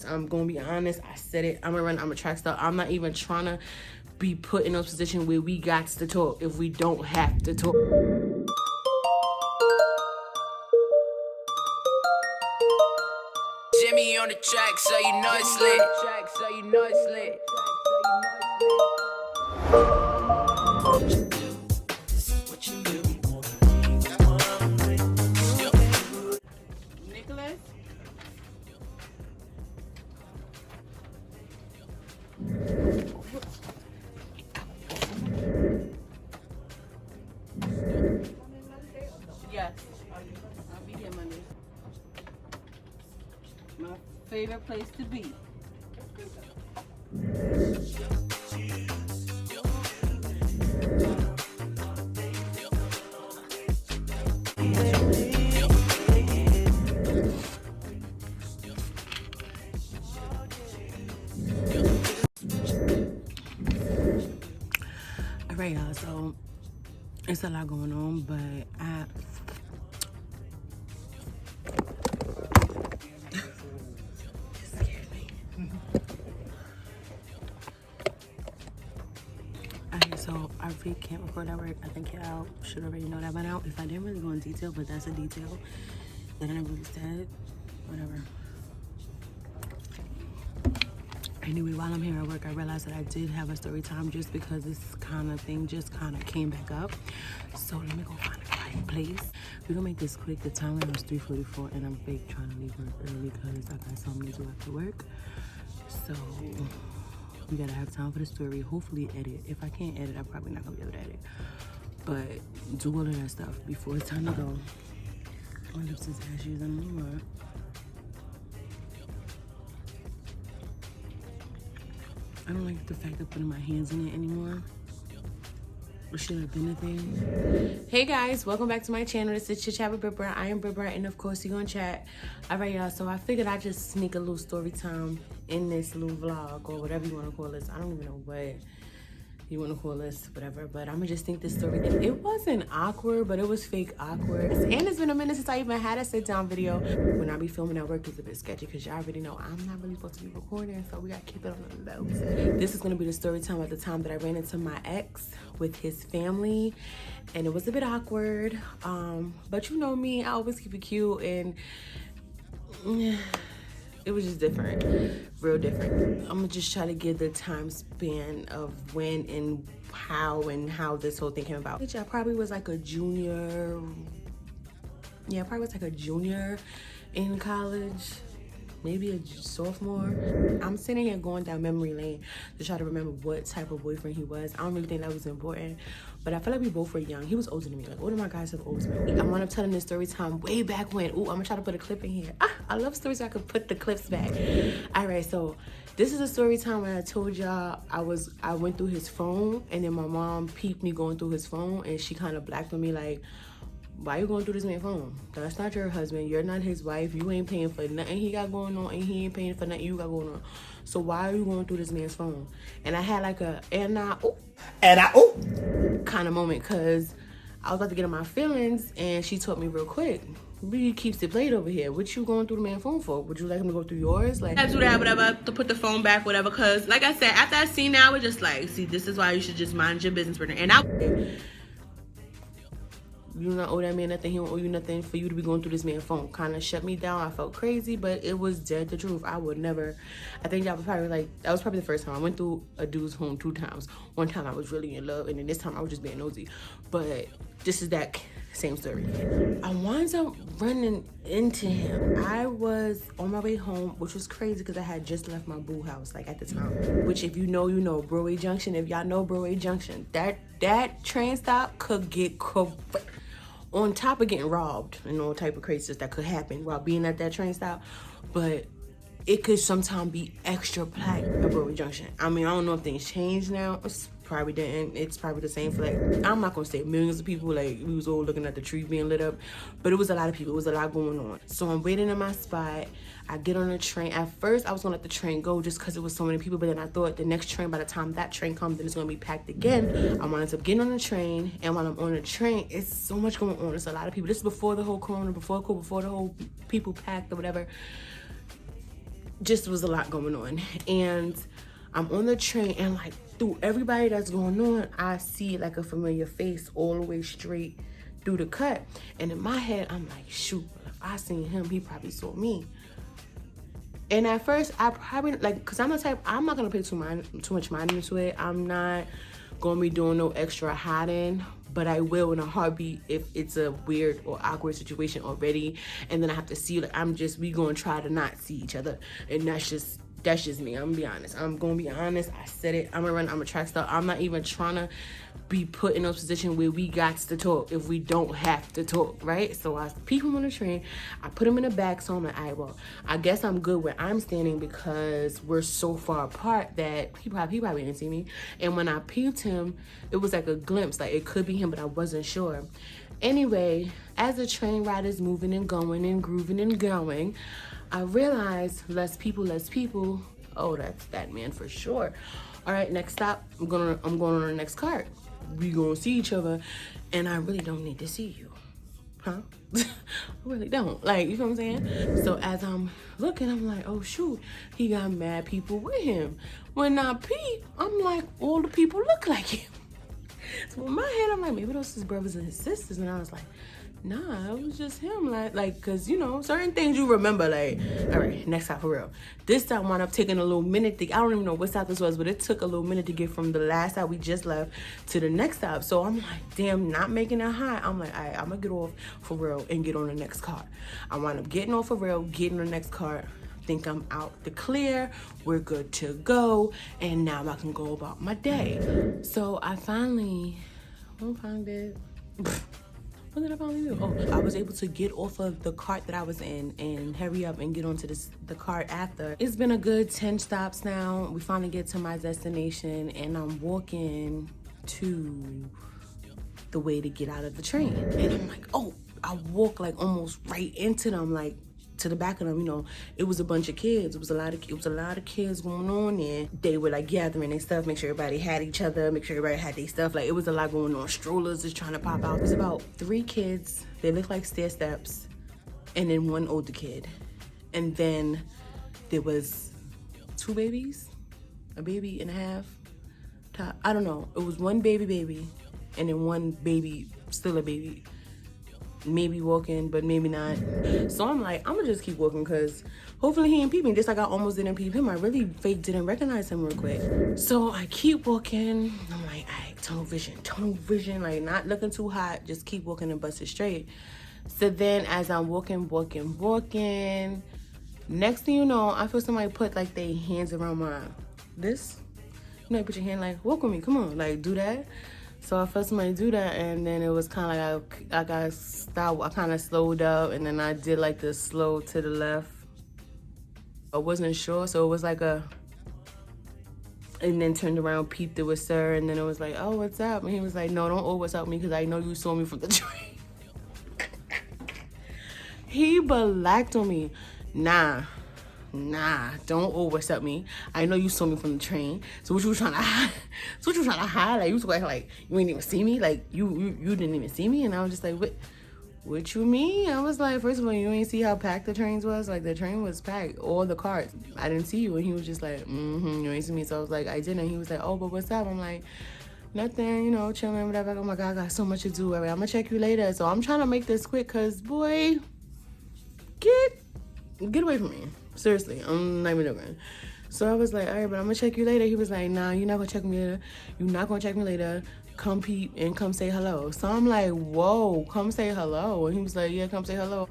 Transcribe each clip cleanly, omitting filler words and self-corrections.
I'm gonna be honest. I said it. I'm a track star. I'm not even trying to be put in those positions where we got to talk if we don't have to talk. Jimmy on the track, so you know it's lit. What you do? Nicholas? Yes, I'll be here Monday. My favorite place to be. Alright, y'all, so it's a lot going on, but it scared me. Alright, so I really can't record at work. I think y'all should already know that by now. If I didn't really go in detail, but that's a detail that I never really said. Whatever. Anyway, while I'm here at work, I realized that I did have a story time just because this kind of thing just kind of came back up. So let me go find a quiet place. We're gonna make this quick. The time right now is 3:44 and I'm fake trying to leave work early because I got something to do after work. So we gotta have time for the story. Hopefully edit. If I can't edit, I'm probably not gonna be able to edit. But do all of that stuff before it's time to go. My lips is ashes and more. I don't like the fact of putting my hands in it anymore. It should have been a thing. Hey guys, welcome back to my channel. This is Chit Chat with Brat. I am Brat, and of course you're gonna chat. Alright y'all, so I figured I'd just sneak a little story time in this little vlog or whatever you wanna call this. I don't even know what you want to call this, whatever, but I'm gonna just think this story. It wasn't awkward, but it was fake awkward. And it's been a minute since I even had a sit down video. When I be filming at work, it's a bit sketchy because y'all already know I'm not really supposed to be recording, so we gotta keep it on the low. This is gonna be the story time at the time that I ran into my ex with his family, and it was a bit awkward. But you know me, I always keep it cute, and it was just different, real different. I'm gonna just try to give the time span of when and how this whole thing came about. Which I probably was like a junior. Yeah, probably was like a junior in college, maybe a sophomore. I'm sitting here going down memory lane to try to remember what type of boyfriend he was. I don't really think that was important, but I feel like we both were young. He was older than me. Like, all of my guys have older than me. I wound up telling this story time way back when. Ooh, I'm gonna try to put a clip in here. I love stories so I could put the clips back. All right, so this is a story time where I told y'all I went through his phone, and then my mom peeped me going through his phone, and she kind of blacked on me like, why you going through this man's phone? That's not your husband. You're not his wife. You ain't paying for nothing he got going on, and he ain't paying for nothing you got going on. So why are you going through this man's phone? And I had like a kind of moment, because I was about to get in my feelings, and she told me real quick, Brit keeps it played over here. What you going through the man's phone for? Would you like him to go through yours? Like, I do that, whatever, to put the phone back, whatever. Because like I said, after I seen that, I was just like, see, this is why you should just mind your business, Brit. And you don't owe that man nothing. He don't owe you nothing for you to be going through this man's phone. Kind of shut me down. I felt crazy, but it was dead the truth. I would never. I think that was probably the first time I went through a dude's home 2 times. One time I was really in love, and then this time I was just being nosy. But this is that same story. I wound up running into him. I was on my way home, which was crazy because I had just left my boo house, like at the time. Which, if you know, you know, BDAY Junction. If y'all know BDAY Junction, that train stop could get on top of getting robbed and all type of craziness that could happen while being at that train stop. But it could sometimes be extra packed at BDAY Junction. I mean, I don't know if things changed now. It's probably didn't. It's probably the same for, like, I'm not gonna say millions of people. Like, we was all looking at the tree being lit up, but it was a lot of people. It was a lot going on. So I'm waiting in my spot. I get on the train. At first, I was gonna let the train go just because it was so many people, but then I thought the next train, by the time that train comes, then it's gonna be packed again. I wound up getting on the train, and while I'm on the train, it's so much going on. It's a lot of people. This is before the whole corona, before the whole people packed or whatever. just was a lot going on. And I'm on the train, and like through everybody that's going on, I see like a familiar face all the way straight through the cut. And in my head, I'm like, shoot, if I seen him, he probably saw me. And at first, I probably, like, cause I'm the type, I'm not gonna pay too much mind into it. I'm not gonna be doing no extra hiding, but I will in a heartbeat if it's a weird or awkward situation already, and then I have to see, like, we gonna try to not see each other. And that's just me. I'm gonna be honest. I said it. I'm a track star. I'm not even trying to be put in a position where we got to talk if we don't have to talk, right? So I peep him on the train. I put him in the back, so I'm like, all right, well, I guess I'm good where I'm standing because we're so far apart that he probably didn't see me. And when I peeped him, it was like a glimpse, like it could be him, but I wasn't sure. Anyway, as the train ride is moving and going and grooving and going, I realized less people. Oh, that's that man for sure. All right, next stop, I'm going on the next cart. We gonna see each other, and I really don't need to see you, huh? I really don't. Like, you know what I'm saying? So as I'm looking, I'm like, oh shoot, he got mad people with him. When I peep, I'm like, all the people look like him. So in my head, I'm like, maybe those his brothers and his sisters. And I was like, nah, it was just him. Like, cause you know, certain things you remember. Like, all right, next stop for real. This time wound up taking a little minute. I don't even know what stop this was, but it took a little minute to get from the last stop we just left to the next stop. So I'm like, damn, not making it high. I'm like, all right, I'm gonna get off for real and get on the next car. I wound up getting off for real, getting on the next car. Think I'm out the clear, we're good to go, and now I can go about my day. So I finally did. What did I finally do? Oh, I was able to get off of the cart that I was in and hurry up and get onto the cart after. It's been a good 10 stops now. We finally get to my destination, and I'm walking to the way to get out of the train. And I'm like, oh, I walk like almost right into them, like to the back of them. You know, it was a bunch of kids. It was a lot of kids going on there. They were like gathering their stuff, make sure everybody had each other, make sure everybody had their stuff. Like, it was a lot going on. Strollers just trying to pop out. There's about 3 kids. They look like stair steps, and then 1 older kid. And then there was 2 babies, a baby and a half. I don't know. It was 1 baby, and then 1 baby, still a baby. Maybe walking, but maybe not. So I'm like, I'm gonna just keep walking because hopefully he ain't peep me. Just like I almost didn't peep him. I really fake didn't recognize him real quick. So I keep walking. I'm like, all right, tunnel vision, like not looking too hot. Just keep walking and bust it straight. So then as I'm walking, next thing you know, I feel somebody put like their hands around this. You know, you put your hand like, walk with me, come on, like do that. So I felt somebody do that, and then it was kind of like I got stopped. I kind of slowed up, and then I did like the slow to the left. I wasn't sure, so it was like and then turned around, peeped it was sir, and then it was like, oh, what's up? And he was like, no, don't oh, what's up me, because I know you saw me from the train. He blacked on me. Nah, don't overstep me. I know you saw me from the train. So what you trying to hide? Like, you was like you ain't even see me? Like, you didn't even see me? And I was just like, what you mean? I was like, first of all, you ain't see how packed the trains was? Like, the train was packed, all the cars. I didn't see you. And he was just like, you ain't see me. So I was like, I didn't. He was like, oh, but what's up? I'm like, nothing, you know, chilling, whatever. Oh my God, I got so much to do. I'm gonna check you later. So I'm trying to make this quick, cause boy, get away from me. Seriously, I'm not even joking. So I was like, all right, but I'm gonna check you later. He was like, nah, you're not gonna check me later. You're not gonna check me later. Come peep and come say hello. So I'm like, whoa, come say hello. And he was like, yeah, come say hello.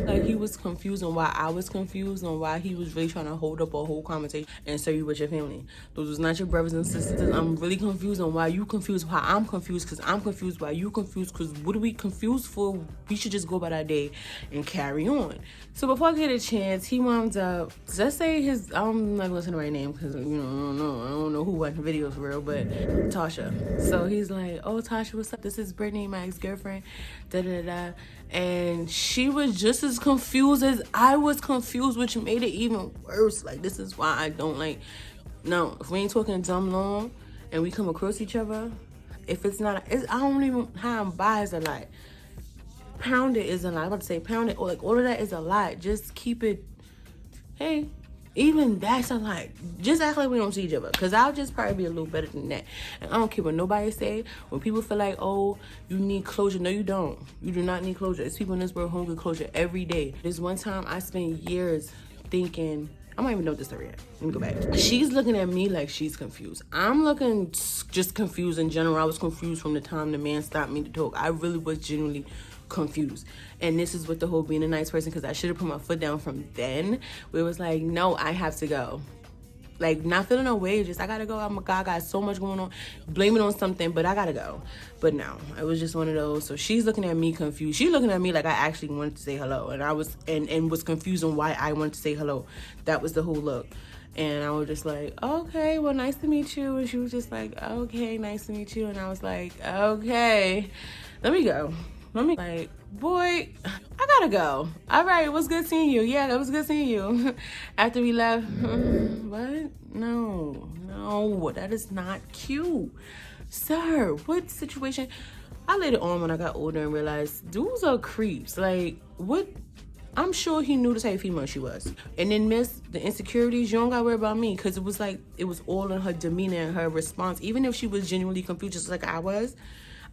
Like, he was confused on why I was confused, on why he was really trying to hold up a whole conversation and say you with your family. Those was not your brothers and sisters. I'm really confused on why you confused, why I'm confused, because I'm confused, why you confused, because what are we confused for? We should just go about our day and carry on. So before I get a chance, he wound up, let's say his, I'm not gonna say the right name because, you know, I don't know who watching videos for real, but Tasha. So he's like, oh, Tasha, what's up? This is Brittany, my ex-girlfriend, da-da-da-da. And she was just as confused as I was confused, which made it even worse. Like, this is why I don't like, no, if we ain't talking dumb long and we come across each other, if it's not, I don't even, how I'm biased a lot. Pound it is a lot. I'm about to say pound it, or like all of that is a lot. Just keep it hey, even that's a lot. Just act like we don't see each other, because I'll just probably be a little better than that. And I don't care what nobody say. When people feel like, oh, you need closure, no, you don't. You do not need closure. There's people in this world who get closure every day. There's one time I spent years thinking, I don't even know this story yet. Let me go back. She's looking at me like she's confused. I'm looking just confused in general. I was confused from the time the man stopped me to talk. I really was genuinely confused. And this is with the whole being a nice person, because I should have put my foot down from then, where it was like, no, I have to go. Like, not feeling no way, just I gotta go. Oh my God, I got so much going on. Blame it on something, but I gotta go. But no, it was just one of those. So she's looking at me confused. She's looking at me like I actually wanted to say hello, and I was and was confused on why I wanted to say hello. That was the whole look. And I was just like, okay, well, nice to meet you. And she was just like, okay, nice to meet you. And I was like, okay, let me go. Let me, like, boy, I gotta go. All right, it was good seeing you. Yeah, it was good seeing you. After we left, what? No, that is not cute. Sir, what situation? I later on, when I got older, and realized dudes are creeps. Like, what? I'm sure he knew the type of female she was. And then miss the insecurities, you don't gotta worry about me, because it was like, it was all in her demeanor and her response. Even if she was genuinely confused, just like I was,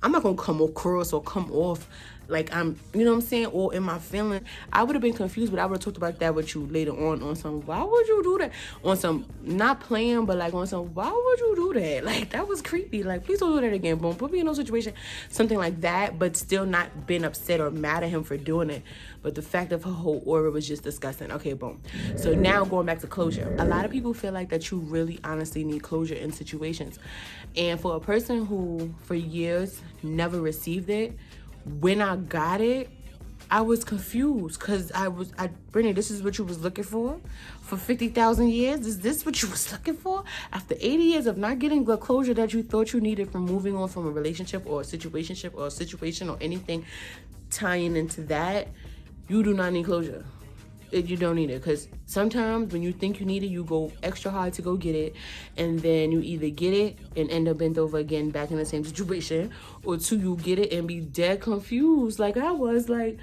I'm not gonna come across or come off like I'm, you know what I'm saying, or in my feelings. I would have been confused, but I would have talked about that with you later on some, why would you do that? On some, not playing, but like on some, why would you do that? Like, that was creepy. Like, please don't do that again. Boom, put me in no situation, something like that, but still not being upset or mad at him for doing it. But the fact of her whole aura was just disgusting. Okay, boom. So now going back to closure. A lot of people feel like that you really honestly need closure in situations. And for a person who for years never received it, when I got it, I was confused, because Brittany, this is what you was looking for 50,000 years? Is this what you was looking for? After 80 years of not getting the closure that you thought you needed from moving on from a relationship or a situationship or a situation or anything tying into that, you do not need closure. You don't need it, because sometimes when you think you need it, you go extra hard to go get it, and then you either get it and end up bent over again back in the same situation, or two, you get it and be dead confused like I was. Like,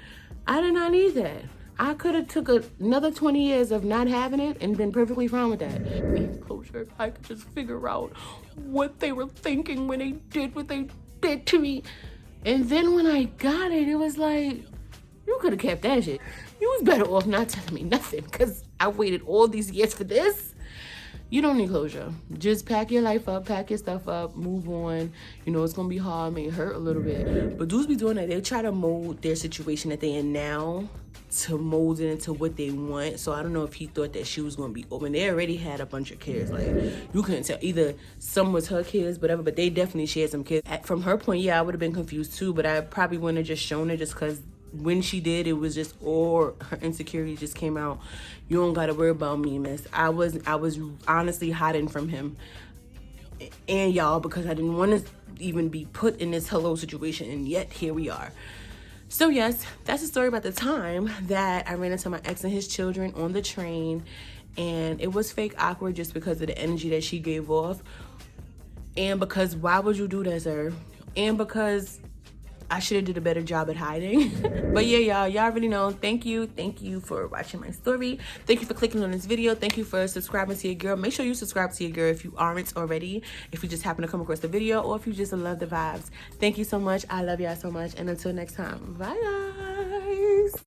I did not need that. I could have took another 20 years of not having it and been perfectly fine with that. Need closure. I could just figure out what they were thinking when they did what they did to me. And then when I got it, it was like, you could have kept that shit. You was better off not telling me nothing, because I waited all these years for this. You don't need closure. Just pack your life up, pack your stuff up, move on. You know, it's going to be hard, may hurt a little bit. But dudes be doing that. They try to mold their situation that they in now to mold it into what they want. So I don't know if he thought that she was going to be open. They already had a bunch of kids. Like, you couldn't tell. Either some was her kids, whatever, but they definitely shared some kids. From her point, yeah, I would have been confused too, but I probably wouldn't have just shown it, just because when she did, it was just, or her insecurity just came out. You don't gotta worry about me, miss. I was honestly hiding from him and y'all, because I didn't want to even be put in this hello situation, and yet here we are. So yes, that's a story about the time that I ran into my ex and his children on the train, and it was fake awkward just because of the energy that she gave off, and because why would you do that, sir? And because I should have did a better job at hiding. But yeah, y'all already know. Thank you for watching my story. Thank you for clicking on this video. Thank you for subscribing to your girl. Make sure you subscribe to your girl if you aren't already, if you just happen to come across the video, or if you just love the vibes. Thank you so much. I love y'all so much, and until next time, bye y'all.